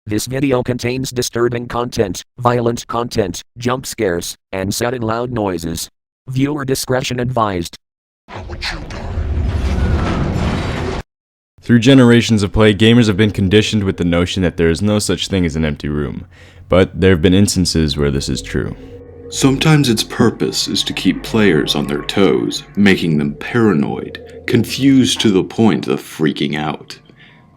This video contains disturbing content, violent content, jump scares, and sudden loud noises. Viewer discretion advised. How would you die? Through generations of play, gamers have been conditioned with the notion that there is no such thing as an empty room, but there have been instances where this is true. Sometimes its purpose is to keep players on their toes, making them paranoid, confused to the point of freaking out.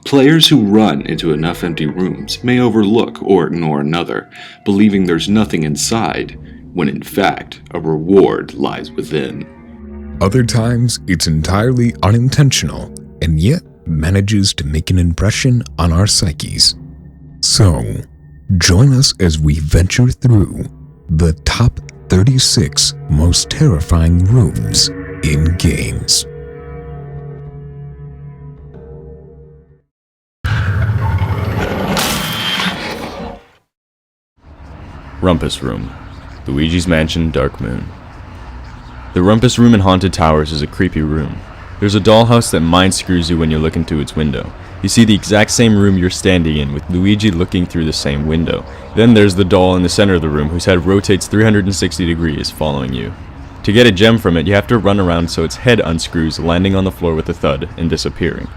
Players who run into enough empty rooms may overlook or ignore another, believing there's nothing inside, when in fact, a reward lies within. Other times, it's entirely unintentional, and yet manages to make an impression on our psyches. So, join us as we venture through the top 36 most terrifying rooms in games. Rumpus Room, Luigi's Mansion, Dark Moon. The Rumpus Room in Haunted Towers is a creepy room. There's a dollhouse that mind screws you when you look into its window. You see the exact same room you're standing in, with Luigi looking through the same window. Then there's the doll in the center of the room whose head rotates 360 degrees, following you. To get a gem from it, you have to run around so its head unscrews, landing on the floor with a thud, and disappearing.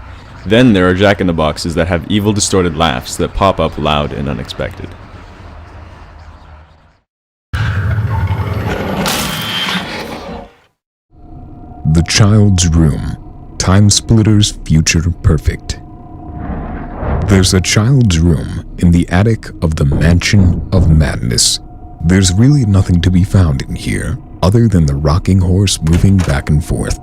Then there are jack-in-the-boxes that have evil distorted laughs that pop up loud and unexpected. The Child's Room, Timesplitters Future Perfect. There's a child's room in the attic of the Mansion of Madness. There's really nothing to be found in here, other than the rocking horse moving back and forth.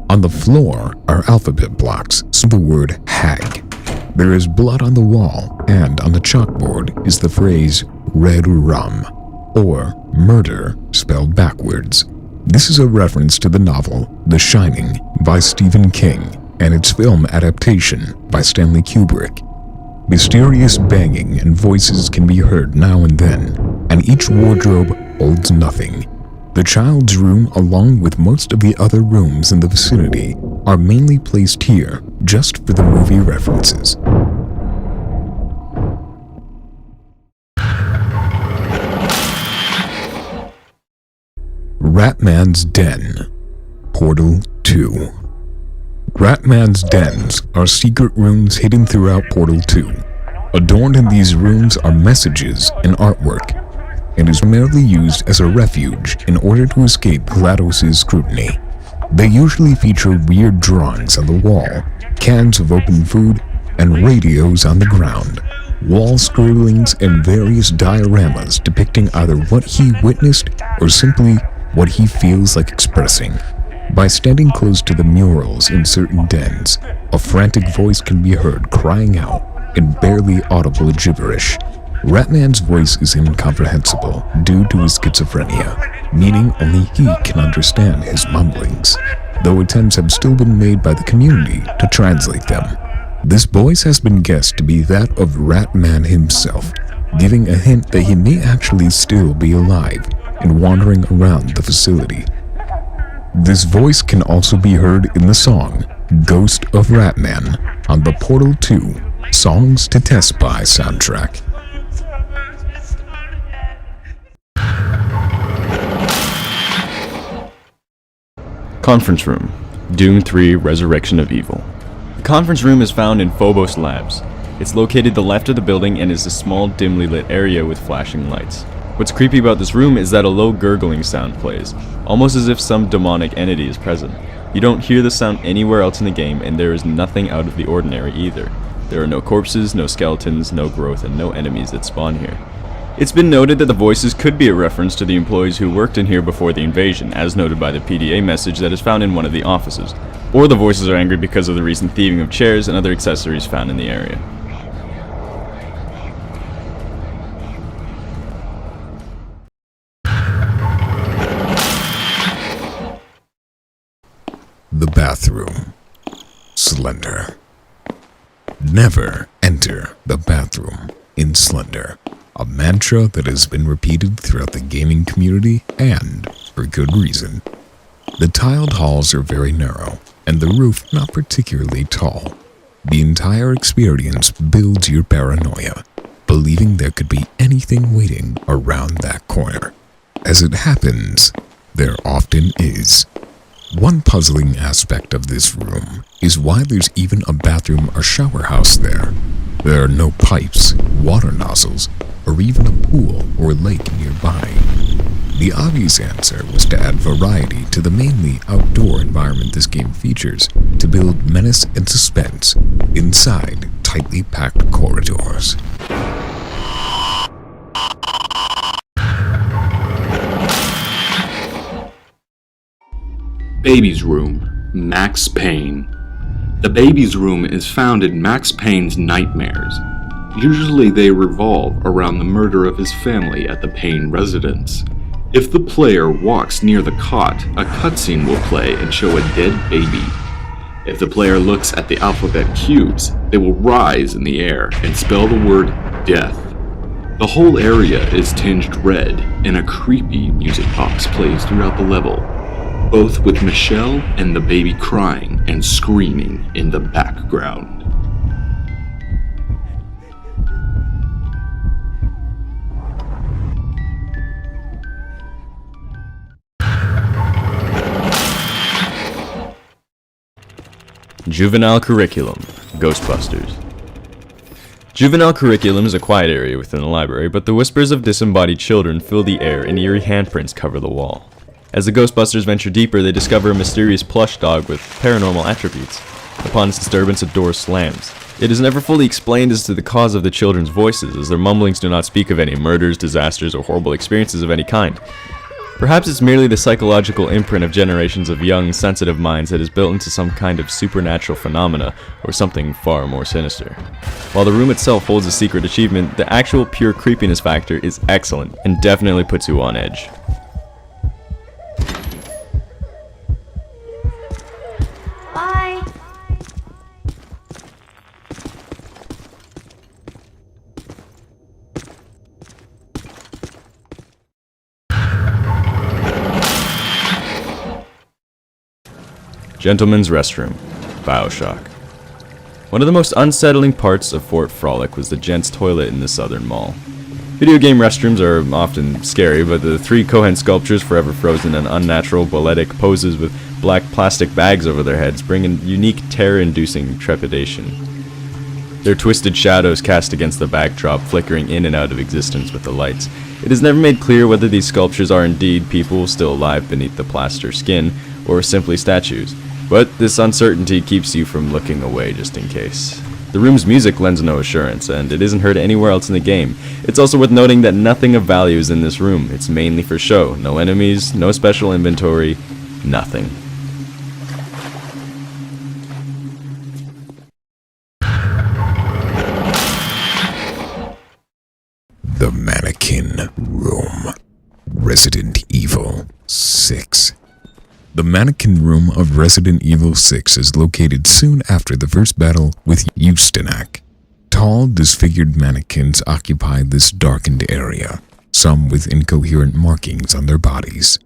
On the floor are alphabet blocks, so the word hag. There is blood on the wall, and on the chalkboard is the phrase red rum, or murder spelled backwards. This is a reference to the novel The Shining by Stephen King and its film adaptation by Stanley Kubrick. Mysterious banging and voices can be heard now and then, and each wardrobe holds nothing. The child's room, along with most of the other rooms in the vicinity, are mainly placed here just for the movie references. Ratmann's Den, Portal 2. Ratmann's dens are secret rooms hidden throughout Portal 2. Adorned in these rooms are messages and artwork, and is primarily used as a refuge in order to escape GLaDOS' scrutiny. They usually feature weird drawings on the wall, cans of open food, and radios on the ground, wall scribblings, and various dioramas depicting either what he witnessed or simply what he feels like expressing. By standing close to the murals in certain dens, a frantic voice can be heard crying out in barely audible gibberish. Ratmann's voice is incomprehensible due to his schizophrenia, meaning only he can understand his mumblings, though attempts have still been made by the community to translate them. This voice has been guessed to be that of Ratmann himself, giving a hint that he may actually still be alive and wandering around the facility. This voice can also be heard in the song Ghost of Ratmann on the Portal 2 Songs to Test By soundtrack. Conference Room, Doom 3 Resurrection of Evil. The conference room is found in Phobos Labs. It's located to the left of the building and is a small, dimly lit area with flashing lights. What's creepy about this room is that a low gurgling sound plays, almost as if some demonic entity is present. You don't hear the sound anywhere else in the game, and there is nothing out of the ordinary either. There are no corpses, no skeletons, no growth, and no enemies that spawn here. It's been noted that the voices could be a reference to the employees who worked in here before the invasion, as noted by the PDA message that is found in one of the offices. Or the voices are angry because of the recent thieving of chairs and other accessories found in the area. The bathroom. Slender. Never enter the bathroom in Slender, a mantra that has been repeated throughout the gaming community, and for good reason. The tiled halls are very narrow, and the roof not particularly tall. The entire experience builds your paranoia, believing there could be anything waiting around that corner. As it happens, there often is. One puzzling aspect of this room is why there's even a bathroom or shower house there. There are no pipes, water nozzles, or even a pool or lake nearby. The obvious answer was to add variety to the mainly outdoor environment this game features to build menace and suspense inside tightly packed corridors. Baby's Room, Max Payne. The baby's room is found in Max Payne's nightmares. Usually they revolve around the murder of his family at the Payne residence. If the player walks near the cot, a cutscene will play and show a dead baby. If the player looks at the alphabet cubes, they will rise in the air and spell the word death. The whole area is tinged red, and a creepy music box plays throughout the level, both with Michelle and the baby crying and screaming in the background. Juvenile Curriculum, Ghostbusters. Juvenile Curriculum is a quiet area within the library, but the whispers of disembodied children fill the air and eerie handprints cover the wall. As the Ghostbusters venture deeper, they discover a mysterious plush dog with paranormal attributes. Upon its disturbance, a door slams. It is never fully explained as to the cause of the children's voices, as their mumblings do not speak of any murders, disasters, or horrible experiences of any kind. Perhaps it's merely the psychological imprint of generations of young, sensitive minds that is built into some kind of supernatural phenomena, or something far more sinister. While the room itself holds a secret achievement, the actual pure creepiness factor is excellent, and definitely puts you on edge. Bye! Gentlemen's Restroom, Bioshock. One of the most unsettling parts of Fort Frolic was the Gents toilet in the southern mall. Video game restrooms are often scary, but the three Cohen sculptures forever frozen in unnatural, balletic poses with black plastic bags over their heads bring a unique terror-inducing trepidation. Their twisted shadows cast against the backdrop, flickering in and out of existence with the lights. It is never made clear whether these sculptures are indeed people still alive beneath the plaster skin, or simply statues. But this uncertainty keeps you from looking away just in case. The room's music lends no assurance, and it isn't heard anywhere else in the game. It's also worth noting that nothing of value is in this room. It's mainly for show. No enemies, no special inventory, nothing. The Mannequin Room. Resident Evil 6. The Mannequin Room of Resident Evil 6 is located soon after the first battle with Ustinak. Tall, disfigured mannequins occupy this darkened area, some with incoherent markings on their bodies.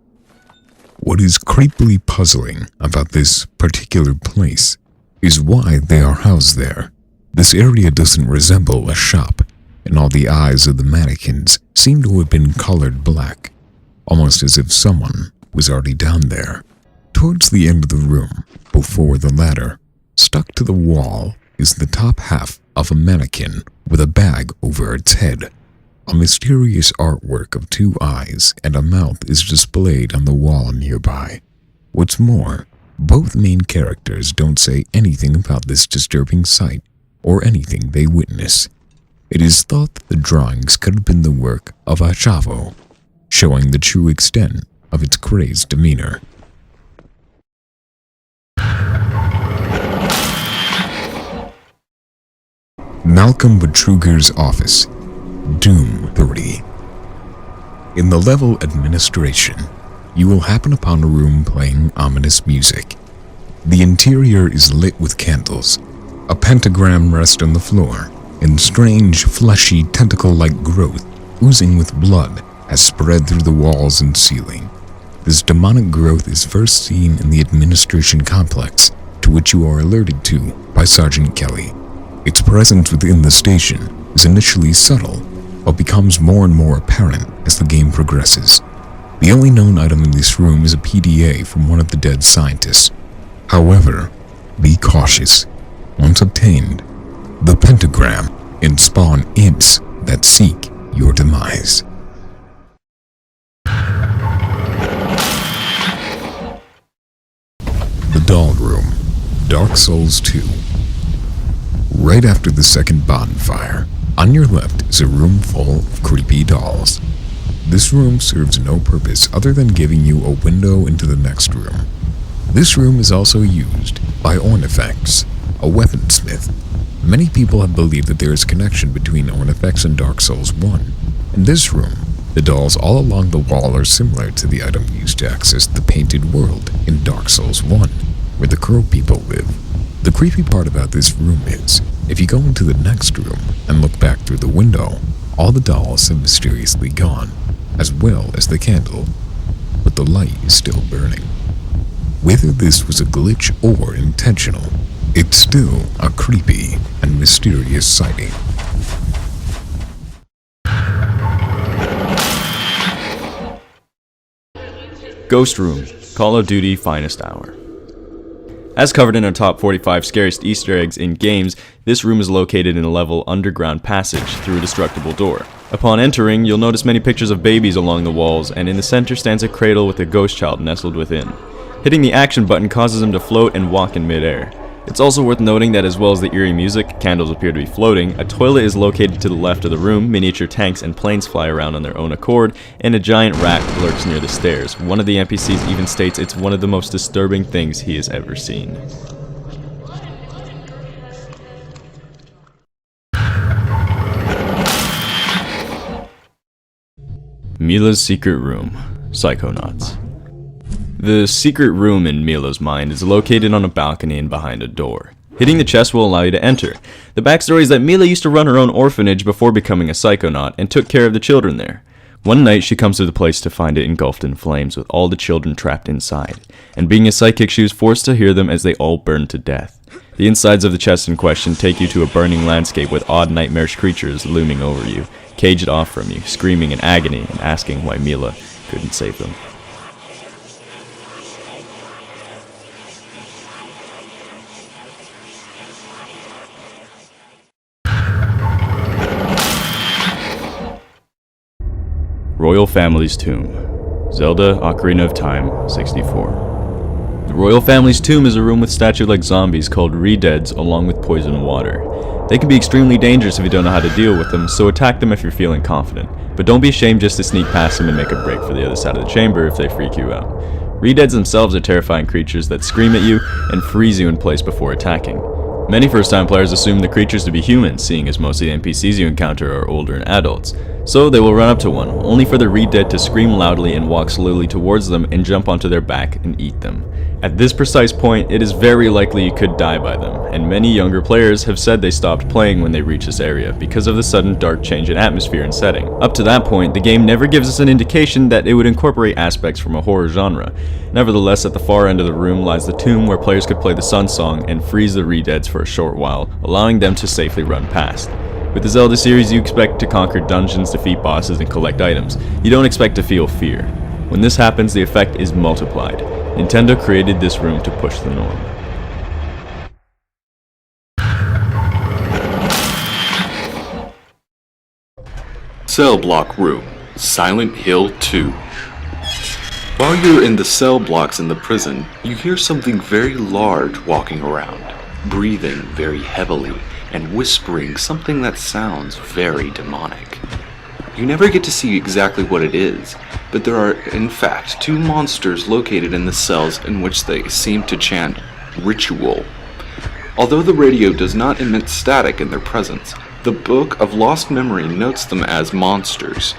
What is creepily puzzling about this particular place is why they are housed there. This area doesn't resemble a shop, and all the eyes of the mannequins seem to have been colored black, almost as if someone was already down there. Towards the end of the room, before the ladder, stuck to the wall is the top half of a mannequin with a bag over its head. A mysterious artwork of two eyes and a mouth is displayed on the wall nearby. What's more, both main characters don't say anything about this disturbing sight or anything they witness. It is thought that the drawings could have been the work of a chavo, showing the true extent of its crazed demeanor. Malcolm Betruger's office, Doom 3. In the level Administration, you will happen upon a room playing ominous music. The interior is lit with candles. A pentagram rests on the floor, and strange, fleshy, tentacle-like growth, oozing with blood, has spread through the walls and ceiling. This demonic growth is first seen in the Administration complex, to which you are alerted to by Sergeant Kelly. Its presence within the station is initially subtle, but becomes more and more apparent as the game progresses. The only known item in this room is a PDA from one of the dead scientists. However, be cautious. Once obtained, the pentagram can spawn imps that seek your demise. The Doll Room, Dark Souls 2. Right after the second bonfire, on your left is a room full of creepy dolls. This room serves no purpose other than giving you a window into the next room. This room is also used by Ornifex, a weaponsmith. Many people have believed that there is a connection between Ornifex and Dark Souls 1. In this room, the dolls all along the wall are similar to the item used to access the painted world in Dark Souls 1, where the crow people live. The creepy part about this room is, if you go into the next room and look back through the window, all the dolls have mysteriously gone, as well as the candle, but the light is still burning. Whether this was a glitch or intentional, it's still a creepy and mysterious sighting. Ghost Room, Call of Duty Finest Hour. As covered in our top 45 scariest Easter eggs in games, this room is located in a level underground passage through a destructible door. Upon entering, you'll notice many pictures of babies along the walls, and in the center stands a cradle with a ghost child nestled within. Hitting the action button causes him to float and walk in midair. It's also worth noting that as well as the eerie music, candles appear to be floating, a toilet is located to the left of the room, miniature tanks and planes fly around on their own accord, and a giant rat lurks near the stairs. One of the NPCs even states it's one of the most disturbing things he has ever seen. Milla's secret room, Psychonauts. The secret room in Milla's mind is located on a balcony and behind a door. Hitting the chest will allow you to enter. The backstory is that Milla used to run her own orphanage before becoming a psychonaut and took care of the children there. One night she comes to the place to find it engulfed in flames with all the children trapped inside, and being a psychic she was forced to hear them as they all burned to death. The insides of the chest in question take you to a burning landscape with odd nightmarish creatures looming over you, caged off from you, screaming in agony and asking why Milla couldn't save them. Royal Family's Tomb, Zelda Ocarina of Time 64. The Royal Family's Tomb is a room with statue-like zombies called re-deads along with poison water. They can be extremely dangerous if you don't know how to deal with them, so attack them if you're feeling confident. But don't be ashamed just to sneak past them and make a break for the other side of the chamber if they freak you out. Re-deads themselves are terrifying creatures that scream at you and freeze you in place before attacking. Many first-time players assume the creatures to be humans, seeing as most of the NPCs you encounter are older and adults. So they will run up to one, only for the re-dead to scream loudly and walk slowly towards them and jump onto their back and eat them. At this precise point, it is very likely you could die by them, and many younger players have said they stopped playing when they reach this area because of the sudden dark change in atmosphere and setting. Up to that point, the game never gives us an indication that it would incorporate aspects from a horror genre. Nevertheless, at the far end of the room lies the tomb where players could play the Sun Song and freeze the re-deads for a short while, allowing them to safely run past. With the Zelda series, you expect to conquer dungeons, defeat bosses, and collect items. You don't expect to feel fear. When this happens, the effect is multiplied. Nintendo created this room to push the norm. Cell Block Room, Silent Hill 2. While you're in the cell blocks in the prison, you hear something very large walking around, breathing very heavily, and whispering something that sounds very demonic. You never get to see exactly what it is, but there are in fact two monsters located in the cells in which they seem to chant ritual. Although the radio does not emit static in their presence, the Book of Lost Memory notes them as monsters.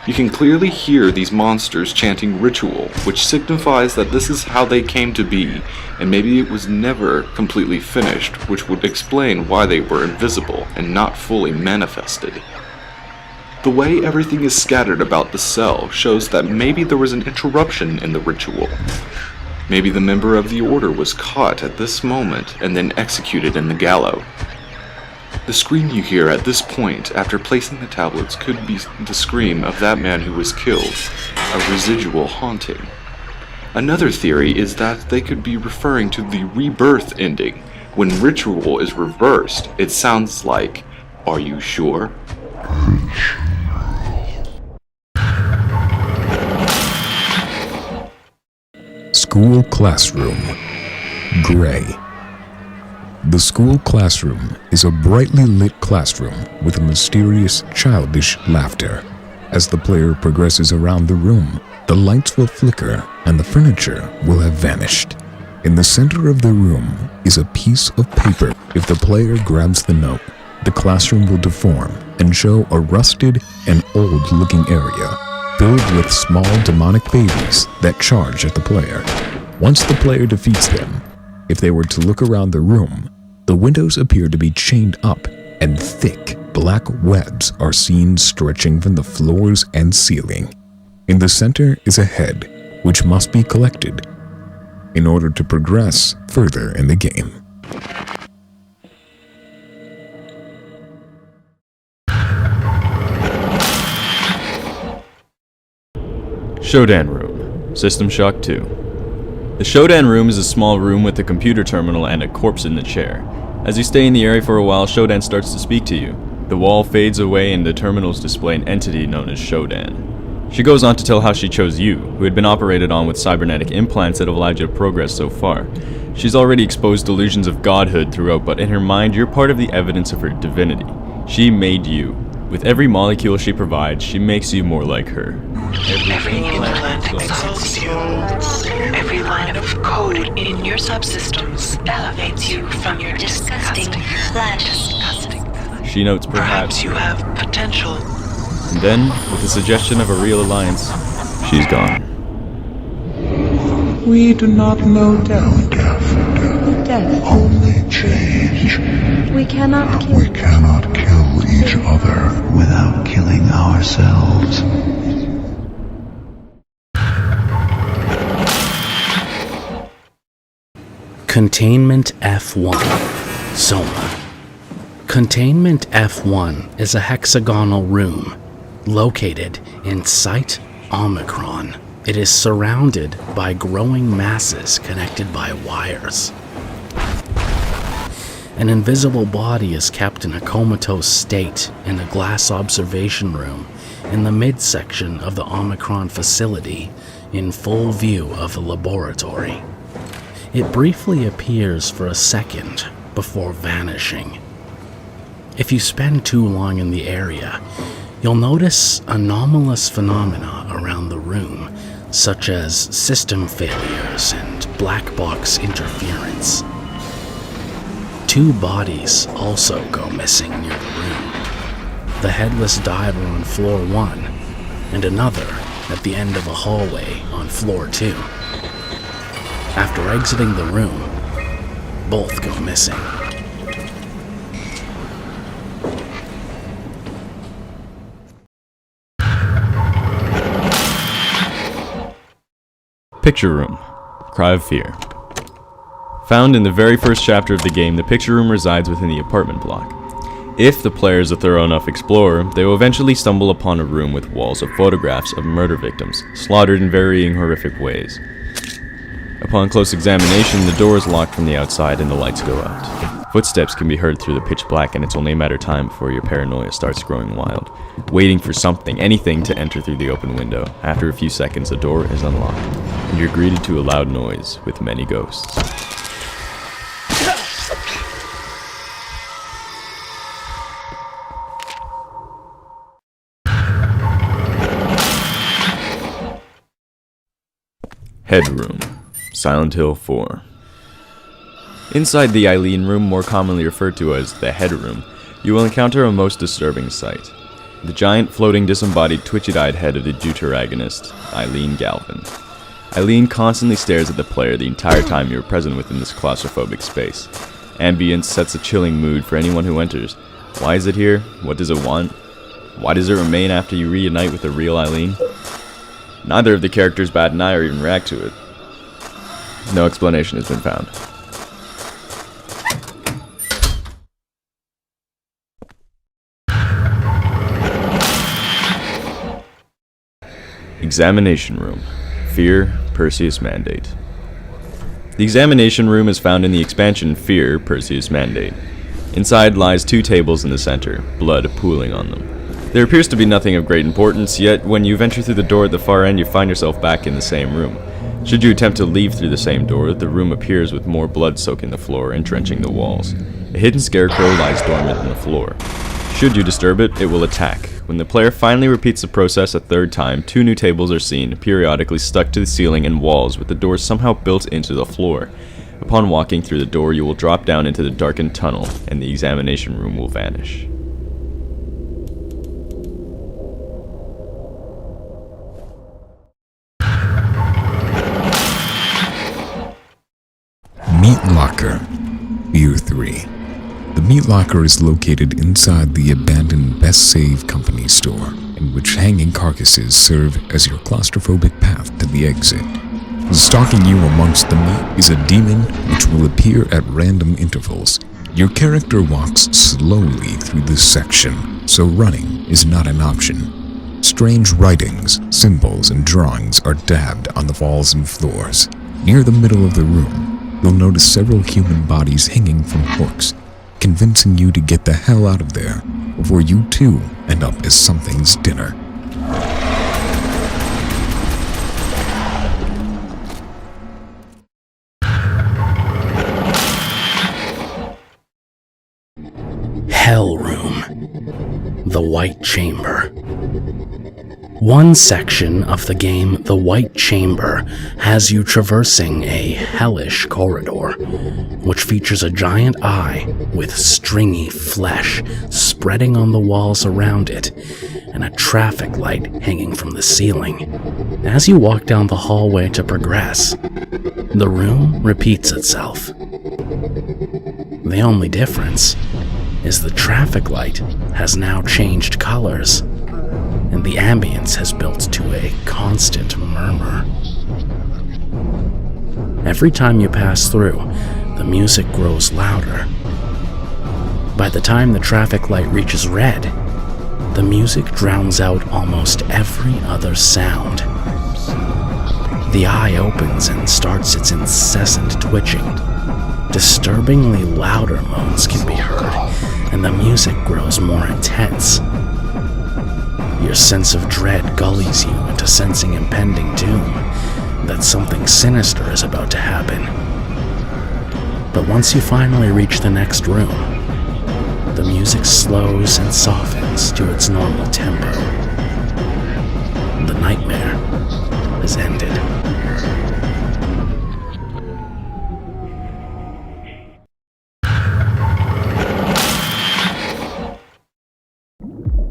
You can clearly hear these monsters chanting ritual, which signifies that this is how they came to be, and maybe it was never completely finished, which would explain why they were invisible and not fully manifested. The way everything is scattered about the cell shows that maybe there was an interruption in the ritual. Maybe the member of the Order was caught at this moment and then executed in the gallows. The scream you hear at this point after placing the tablets could be the scream of that man who was killed, a residual haunting. Another theory is that they could be referring to the rebirth ending. When ritual is reversed, it sounds like, "Are you sure?" School classroom. Gray. The school classroom is a brightly lit classroom with a mysterious, childish laughter. As the player progresses around the room, the lights will flicker and the furniture will have vanished. In the center of the room is a piece of paper. If the player grabs the note, the classroom will deform and show a rusted and old-looking area filled with small demonic babies that charge at the player. Once the player defeats them, if they were to look around the room, the windows appear to be chained up and thick black webs are seen stretching from the floors and ceiling. In the center is a head, which must be collected in order to progress further in the game. SHODAN Room, System Shock 2. The SHODAN Room is a small room with a computer terminal and a corpse in the chair. As you stay in the area for a while, SHODAN starts to speak to you. The wall fades away and the terminals display an entity known as SHODAN. She goes on to tell how she chose you, who had been operated on with cybernetic implants that have allowed you to progress so far. She's already exposed delusions of godhood throughout, but in her mind, you're part of the evidence of her divinity. She made you. With every molecule she provides, she makes you more like her. Every implant exalts you. Every line of code in your subsystems elevates you from your disgusting flesh. She notes Perhaps you have potential. And then, with the suggestion of a real alliance, she's gone. We do not know death. Death. Only change. We cannot kill. We cannot kill each other without killing ourselves. Containment F1, SOMA. Containment F1 is a hexagonal room located in Site Omicron. It is surrounded by growing masses connected by wires. An invisible body is kept in a comatose state in a glass observation room in the midsection of the Omicron facility in full view of the laboratory. It briefly appears for a second before vanishing. If you spend too long in the area, you'll notice anomalous phenomena around the room, such as system failures and black box interference. 2 bodies also go missing near the room. The headless diver on floor 1 and another at the end of a hallway on floor 2. After exiting the room, both go missing. Picture Room, Cry of F.E.A.R. Found in the very first chapter of the game, the picture room resides within the apartment block. If the player is a thorough enough explorer, they will eventually stumble upon a room with walls of photographs of murder victims, slaughtered in varying horrific ways. Upon close examination, the door is locked from the outside and the lights go out. Footsteps can be heard through the pitch black, and it's only a matter of time before your paranoia starts growing wild, waiting for something, anything to enter through the open window. After a few seconds, the door is unlocked, and you're greeted to a loud noise with many ghosts. Headroom, Silent Hill 4. Inside the Eileen room, more commonly referred to as the Headroom, you will encounter a most disturbing sight. The giant, floating, disembodied, twitchy-eyed head of the deuteragonist, Eileen Galvin. Eileen constantly stares at the player the entire time you are present within this claustrophobic space. Ambience sets a chilling mood for anyone who enters. Why is it here? What does it want? Why does it remain after you reunite with the real Eileen? Neither of the characters bat an eye or even react to it. No explanation has been found. Examination Room. F.E.A.R. Perseus Mandate. The examination room is found in the expansion F.E.A.R. Perseus Mandate. Inside lies 2 tables in the center, blood pooling on them. There appears to be nothing of great importance, yet when you venture through the door at the far end, you find yourself back in the same room. Should you attempt to leave through the same door, the room appears with more blood soaking the floor and drenching the walls. A hidden scarecrow lies dormant on the floor. Should you disturb it, it will attack. When the player finally repeats the process a 3rd time, 2 new tables are seen, periodically stuck to the ceiling and walls, with the doors somehow built into the floor. Upon walking through the door, you will drop down into the darkened tunnel, and the examination room will vanish. Meat Locker, Year 3. The Meat Locker is located inside the abandoned Best Save Company store, in which hanging carcasses serve as your claustrophobic path to the exit. Stalking you amongst the meat is a demon which will appear at random intervals. Your character walks slowly through this section, so running is not an option. Strange writings, symbols, and drawings are dabbed on the walls and floors. Near the middle of the room, you'll notice several human bodies hanging from hooks, convincing you to get the hell out of there before you too end up as something's dinner. Hell Room. The White Chamber. One section of the game, The White Chamber, has you traversing a hellish corridor, which features a giant eye with stringy flesh spreading on the walls around it, and a traffic light hanging from the ceiling. As you walk down the hallway to progress, the room repeats itself. The only difference is the traffic light has now changed colors, and the ambience has built to a constant murmur. Every time you pass through, the music grows louder. By the time the traffic light reaches red, the music drowns out almost every other sound. The eye opens and starts its incessant twitching. Disturbingly louder moans can be heard, and the music grows more intense. Your sense of dread gullies you into sensing impending doom, that something sinister is about to happen. But once you finally reach the next room, the music slows and softens to its normal tempo. The nightmare has ended.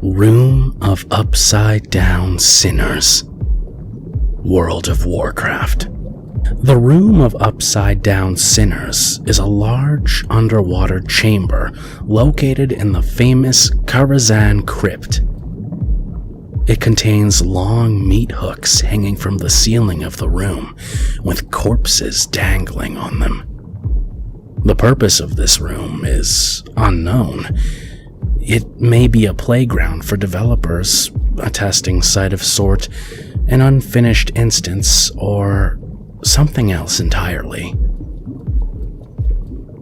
Room of Upside Down Sinners. World of Warcraft. The Room of Upside Down Sinners is a large underwater chamber located in the famous Karazhan Crypt. It contains long meat hooks hanging from the ceiling of the room, with corpses dangling on them. The purpose of this room is unknown. It may be a playground for developers, a testing site of sort, an unfinished instance, or something else entirely.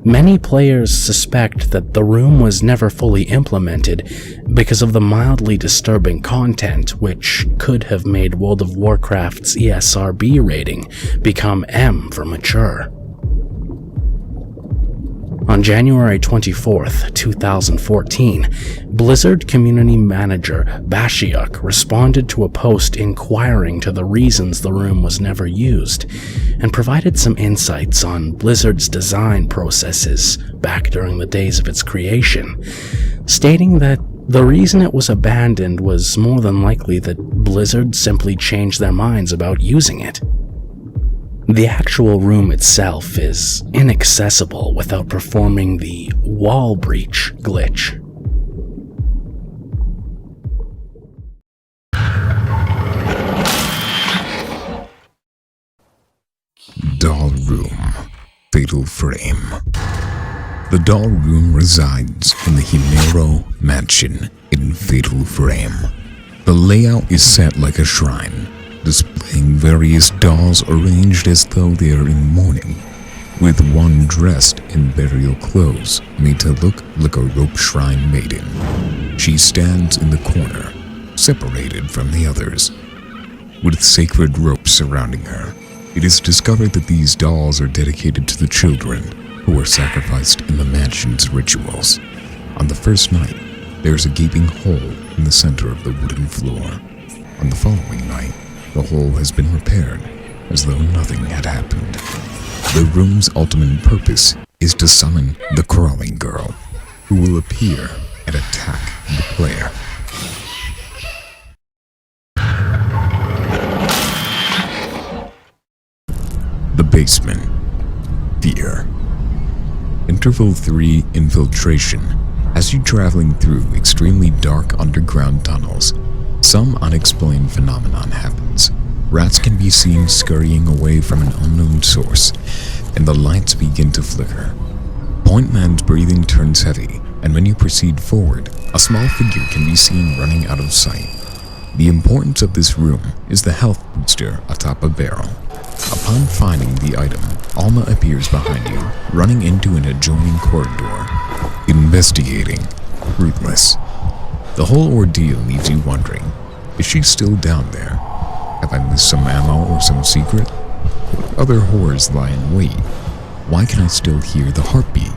Many players suspect that the room was never fully implemented because of the mildly disturbing content, which could have made World of Warcraft's ESRB rating become M for mature. On January 24th, 2014, Blizzard community manager Bioshock responded to a post inquiring to the reasons the room was never used, and provided some insights on Blizzard's design processes back during the days of its creation, stating that the reason it was abandoned was more than likely that Blizzard simply changed their minds about using it. The actual room itself is inaccessible without performing the wall breach glitch. Doll Room, Fatal Frame. The Doll Room resides in the Himero Mansion in Fatal Frame. The layout is set like a shrine. displaying various dolls arranged as though they are in mourning, with one dressed in burial clothes made to look like a rope shrine maiden. She stands in the corner, separated from the others, with sacred ropes surrounding her. It is discovered that these dolls are dedicated to the children who were sacrificed in the mansion's rituals. On the first night, there is a gaping hole in the center of the wooden floor. On the following night, the hole has been repaired, as though nothing had happened. The room's ultimate purpose is to summon the crawling girl, who will appear and attack the player. The basement. F.E.A.R. Interval 3 Infiltration. As you're traveling through extremely dark underground tunnels, some unexplained phenomenon happens. Rats can be seen scurrying away from an unknown source, and the lights begin to flicker. Point Man's breathing turns heavy, and when you proceed forward, a small figure can be seen running out of sight. The importance of this room is the health booster atop a barrel. Upon finding the item, Alma appears behind you, running into an adjoining corridor. Investigating. Fruitless. The whole ordeal leaves you wondering, is she still down there? Have I missed some ammo or some secret? What other horrors lie in wait? Why can I still hear the heartbeat?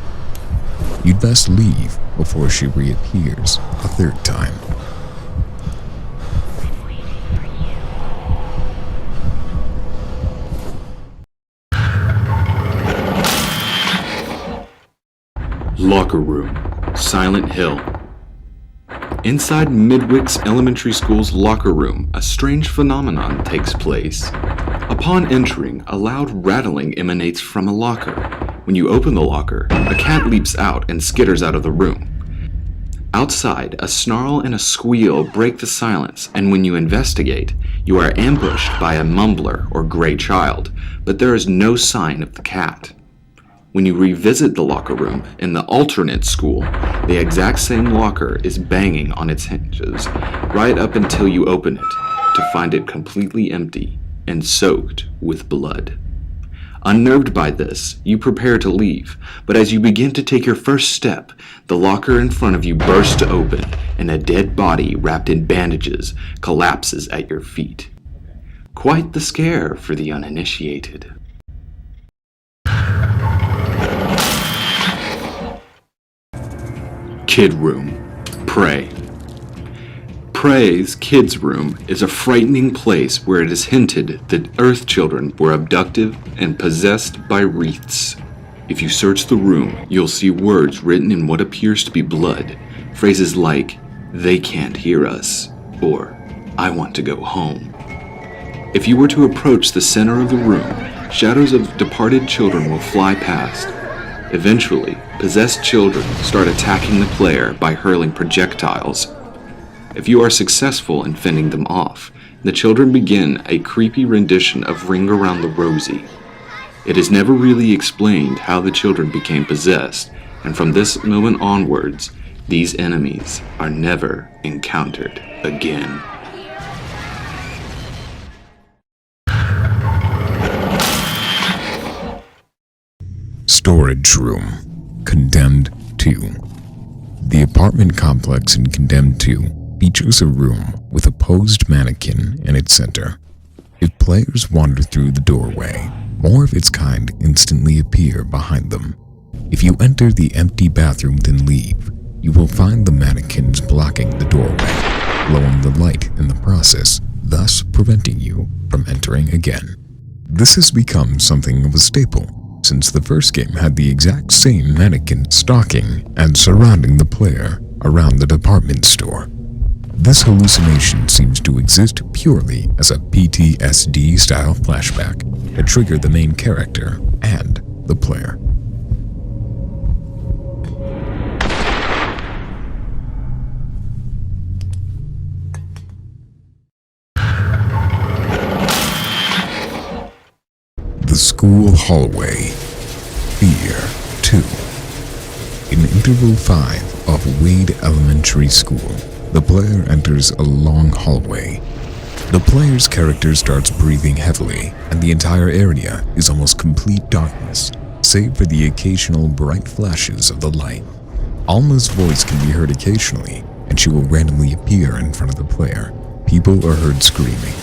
You'd best leave before she reappears a third time. Locker Room, Silent Hill. Inside Midwick's elementary school's locker room, a strange phenomenon takes place. Upon entering, a loud rattling emanates from a locker. When you open the locker, a cat leaps out and skitters out of the room. Outside, a snarl and a squeal break the silence, and when you investigate, you are ambushed by a mumbler or gray child, but there is no sign of the cat. When you revisit the locker room in the alternate school, the exact same locker is banging on its hinges, right up until you open it, to find it completely empty and soaked with blood. Unnerved by this, you prepare to leave, but as you begin to take your first step, the locker in front of you bursts open, and a dead body wrapped in bandages collapses at your feet. Quite the scare for the uninitiated. Kid Room. Prey. Prey's Kids Room is a frightening place where it is hinted that Earth children were abducted and possessed by wraiths. If you search the room, you'll see words written in what appears to be blood. Phrases like, "They can't hear us," or "I want to go home." If you were to approach the center of the room, shadows of departed children will fly past. Eventually, possessed children start attacking the player by hurling projectiles. If you are successful in fending them off, the children begin a creepy rendition of Ring Around the Rosie. It is never really explained how the children became possessed, and from this moment onwards, these enemies are never encountered again. Storage Room. Condemned 2. The apartment complex in Condemned 2 features a room with a posed mannequin in its center. If players wander through the doorway, more of its kind instantly appear behind them. If you enter the empty bathroom then leave, you will find the mannequins blocking the doorway, blowing the light in the process, thus preventing you from entering again. This has become something of a staple, since the first game had the exact same mannequin stalking and surrounding the player around the department store. This hallucination seems to exist purely as a PTSD-style flashback that triggered the main character and the player. The School Hallway. F.E.A.R. 2. In Interval 5 of Wade Elementary School, the player enters a long hallway. The player's character starts breathing heavily, and the entire area is almost complete darkness, save for the occasional bright flashes of the light. Alma's voice can be heard occasionally, and she will randomly appear in front of the player. People are heard screaming.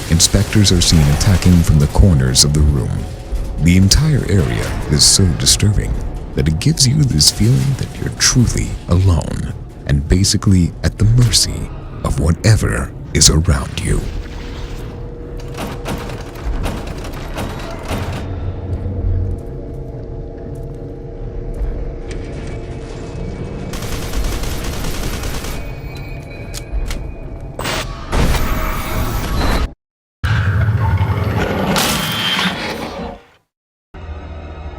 Inspectors are seen attacking from the corners of the room. The entire area is so disturbing that it gives you this feeling that you're truly alone and basically at the mercy of whatever is around you.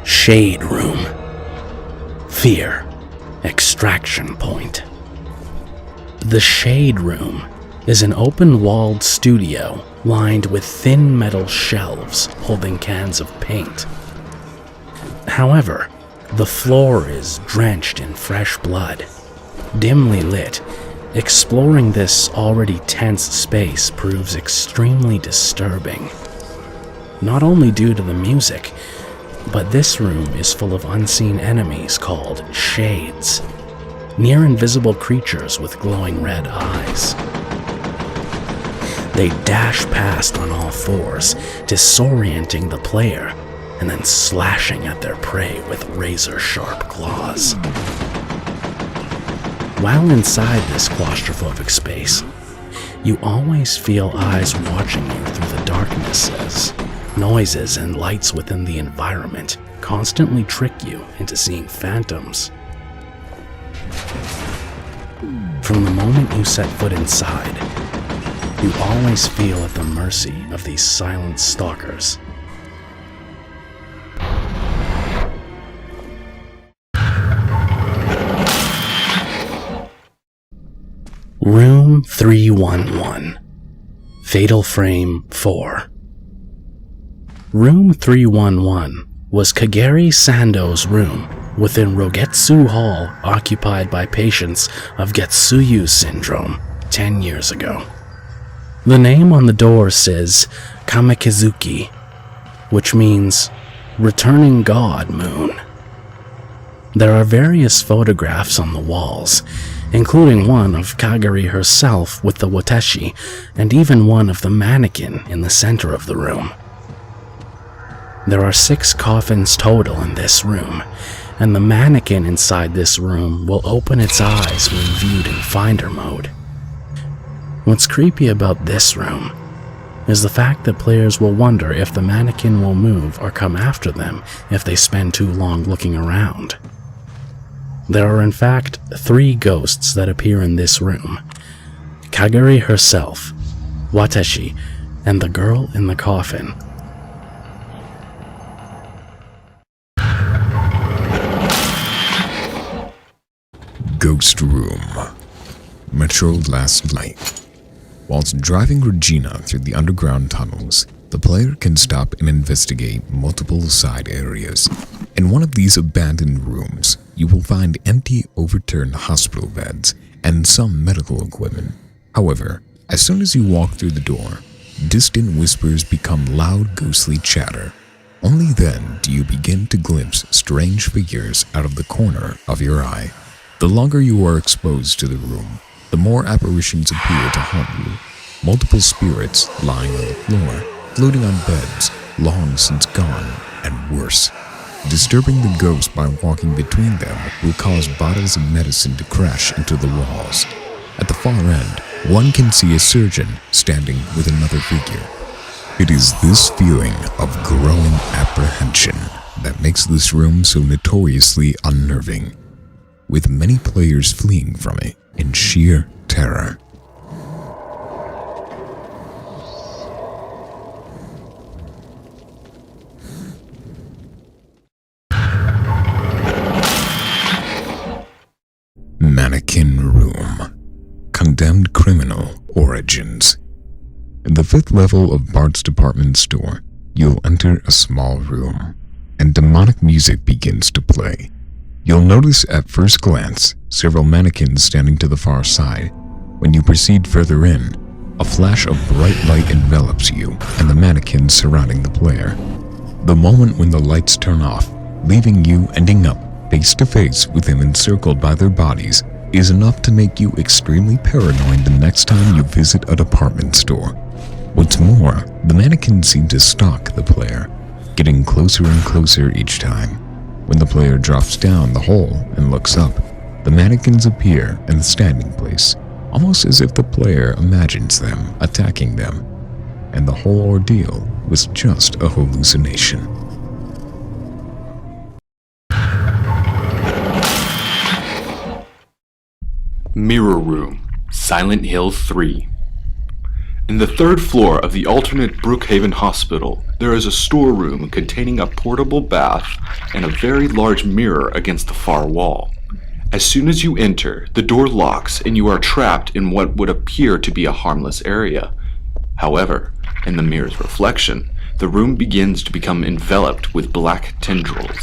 Shade Room. F.E.A.R. Extraction Point. The Shade Room is an open-walled studio lined with thin metal shelves holding cans of paint. However, the floor is drenched in fresh blood. Dimly lit, exploring this already tense space proves extremely disturbing. Not only due to the music, but this room is full of unseen enemies called Shades, near invisible creatures with glowing red eyes. They dash past on all fours, disorienting the player, and then slashing at their prey with razor-sharp claws. While inside this claustrophobic space, you always feel eyes watching you through the darkness as noises and lights within the environment constantly trick you into seeing phantoms. From the moment you set foot inside, you always feel at the mercy of these silent stalkers. Room 311, Fatal Frame 4. Room 311 was Kageri Sando's room within Rogetsu Hall, occupied by patients of Getsuyu syndrome 10 years ago. The name on the door says Kamekizuki, which means Returning God Moon. There are various photographs on the walls, including one of Kageri herself with the wateshi, and even one of the mannequin in the center of the room. There are 6 coffins total in this room, and the mannequin inside this room will open its eyes when viewed in Finder mode. What's creepy about this room is the fact that players will wonder if the mannequin will move or come after them if they spend too long looking around. There are in fact 3 ghosts that appear in this room: Kageri herself, Watashi, and the girl in the coffin. Ghost Room. Metro last night. Whilst driving Regina through the underground tunnels, the player can stop and investigate multiple side areas. In one of these abandoned rooms, you will find empty, overturned hospital beds and some medical equipment. However, as soon as you walk through the door, distant whispers become loud, ghostly chatter. Only then do you begin to glimpse strange figures out of the corner of your eye. The longer you are exposed to the room, the more apparitions appear to haunt you. Multiple spirits lying on the floor, floating on beds, long since gone, and worse. Disturbing the ghost by walking between them will cause bottles of medicine to crash into the walls. At the far end, one can see a surgeon standing with another figure. It is this feeling of growing apprehension that makes this room so notoriously unnerving, with many players fleeing from it in sheer terror. Mannequin Room. Condemned Criminal Origins. In the 5th level of Bart's department store, you'll enter a small room, and demonic music begins to play. You'll notice at first glance several mannequins standing to the far side. When you proceed further in, a flash of bright light envelops you and the mannequins surrounding the player. The moment when the lights turn off, leaving you ending up face to face with them encircled by their bodies, is enough to make you extremely paranoid the next time you visit a department store. What's more, the mannequins seem to stalk the player, getting closer and closer each time. When the player drops down the hole and looks up, the mannequins appear in the standing place, almost as if the player imagines them attacking them, and the whole ordeal was just a hallucination. Mirror Room, Silent Hill 3. In the third floor of the alternate Brookhaven Hospital, there is a storeroom containing a portable bath and a very large mirror against the far wall. As soon as you enter, the door locks and you are trapped in what would appear to be a harmless area. However, in the mirror's reflection, the room begins to become enveloped with black tendrils.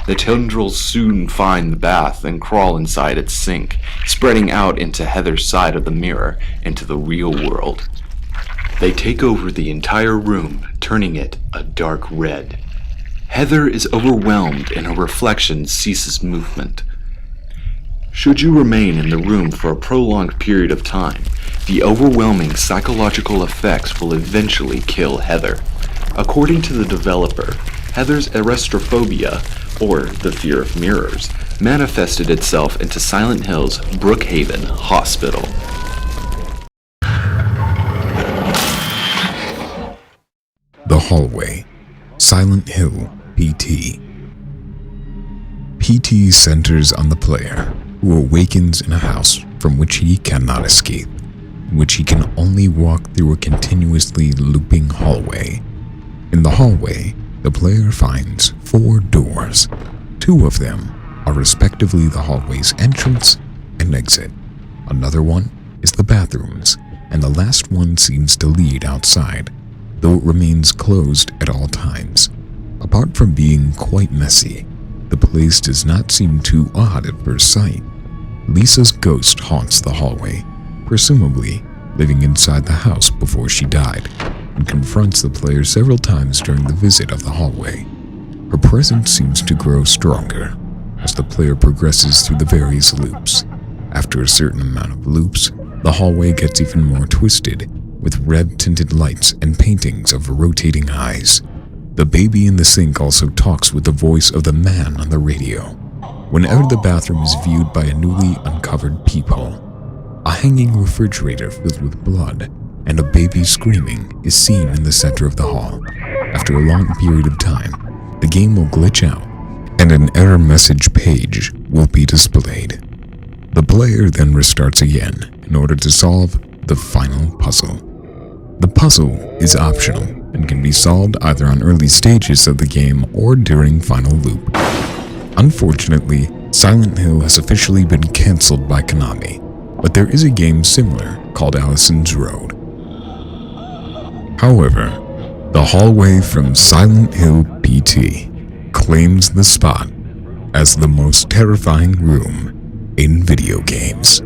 The tendrils soon find the bath and crawl inside its sink, spreading out into Heather's side of the mirror into the real world. They take over the entire room, turning it a dark red. Heather is overwhelmed and her reflection ceases movement. Should you remain in the room for a prolonged period of time, the overwhelming psychological effects will eventually kill Heather. According to the developer, Heather's erestrophobia, or the fear of mirrors, manifested itself into Silent Hill's Brookhaven Hospital. The Hallway, Silent Hill PT. PT centers on the player, who awakens in a house from which he cannot escape, in which he can only walk through a continuously looping hallway. In the hallway, the player finds 4 doors. 2 of them are respectively the hallway's entrance and exit. Another one is the bathrooms, and the last one seems to lead outside, though it remains closed at all times. Apart from being quite messy, the place does not seem too odd at first sight. Lisa's ghost haunts the hallway, presumably living inside the house before she died, and confronts the player several times during the visit of the hallway. Her presence seems to grow stronger as the player progresses through the various loops. After a certain amount of loops, the hallway gets even more twisted, with red-tinted lights and paintings of rotating eyes. The baby in the sink also talks with the voice of the man on the radio. Whenever the bathroom is viewed by a newly uncovered peephole, a hanging refrigerator filled with blood and a baby screaming is seen in the center of the hall. After a long period of time, the game will glitch out and an error message page will be displayed. The player then restarts again in order to solve the final puzzle. The puzzle is optional and can be solved either on early stages of the game or during final loop. Unfortunately, Silent Hill has officially been cancelled by Konami, but there is a game similar called Allison's Road. However, the hallway from Silent Hill PT claims the spot as the most terrifying room in video games.